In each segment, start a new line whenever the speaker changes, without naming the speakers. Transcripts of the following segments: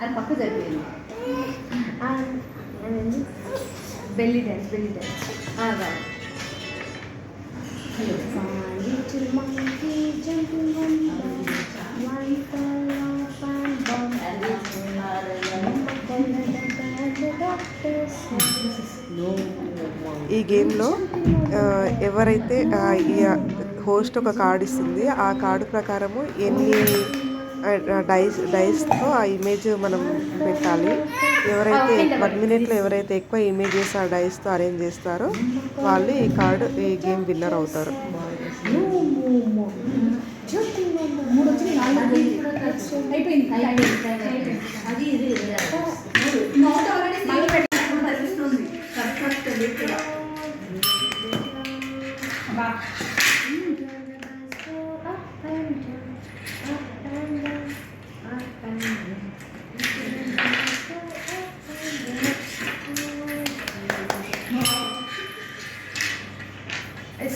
అది పక్క జరిపోయింది. Belly dance కాదు.
ఈ గేమ్లో ఎవరైతే హోస్ట్ ఒక కార్డు ఇస్తుంది, ఆ కార్డు ప్రకారము ఎన్ని డైస్తో ఆ ఇమేజ్ మనం పెట్టాలి. ఎవరైతే 1 మినిట్లో ఎవరైతే ఎక్కువ ఇమేజెస్ ఆ డైస్తో అరేంజ్ చేస్తారో వాళ్ళు ఈ గేమ్ విన్నర్ అవుతారు.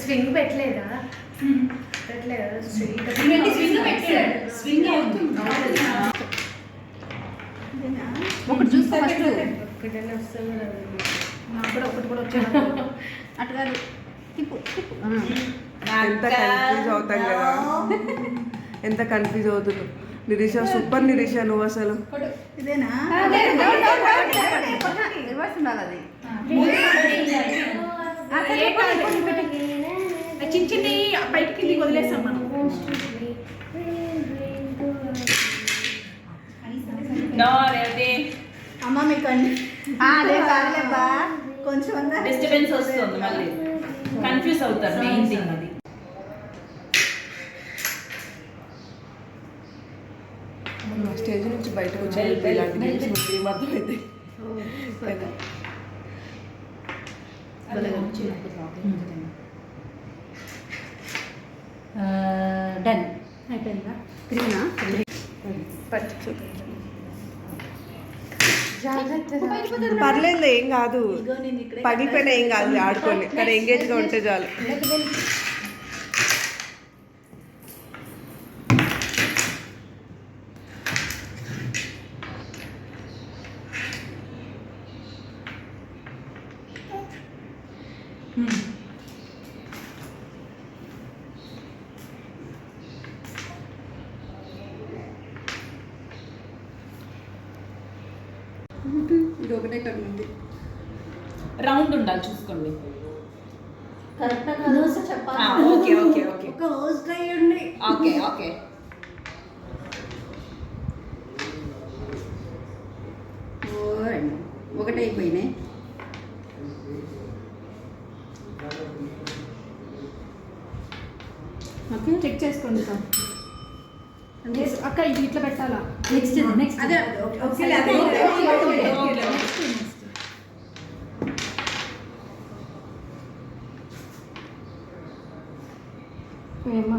స్వింగ్ పెట్టలేదా? స్వింగ్ ఒకటి చూస్తే ఒకటనే వస్తుంది. నాకు కూడా ఒకటి కూడా వచ్చాను అటు కాదు.
ఎంత కన్ఫ్యూజ్ అవుతున్నావు నిరీష. సూపర్ నిరీష, నువ్వు అసలు
ఇదేనా చిన్న చిన్న బయట కిందికి వదిలేస్తాం మనం. అమ్మ మీకు అదే కాదులేబ్బా, కొంచెం
డిస్టర్బెన్స్ వస్తుంది, మళ్ళీ కన్ఫ్యూజ్ అవుతారు. మెయిన్ థింగ్ అది.
స్టేజ్ నుంచి బయటకు వచ్చి ఇలాంటి గేమ్స్ అర్థమైతే
డన్ అయిపోయిందా? క్రీనా
పర్లేదు, ఏం కాదు, పగిలిపోయినా ఏం కాదు, ఆడుకోండి, కానీ ఎంగేజ్గా ఉంటే చాలు.
ఇది ఒకటే కట్టింది.
రౌండ్ ఉండాలి చూసుకోండి.
Okay okay okay. ఒక హోస్ట్ అయ్యండి.
Okay okay.
ఒకటే అయిపోయినాయి. ఓకే, చెక్ చేసుకోండి సార్. అక్క ఇది ఇట్లా పెట్టాలా? నెక్స్ట్ అదే ఏమా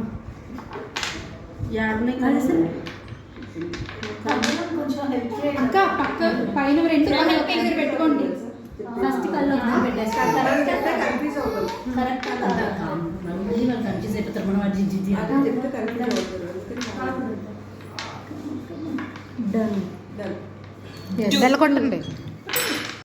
అక్క పక్క పైన 2 దగ్గర పెట్టుకోండి. ఫస్ట్ కళ్ళు
కన్ఫ్యూజ్ అవుతారు.
డన్. కొట్టండి.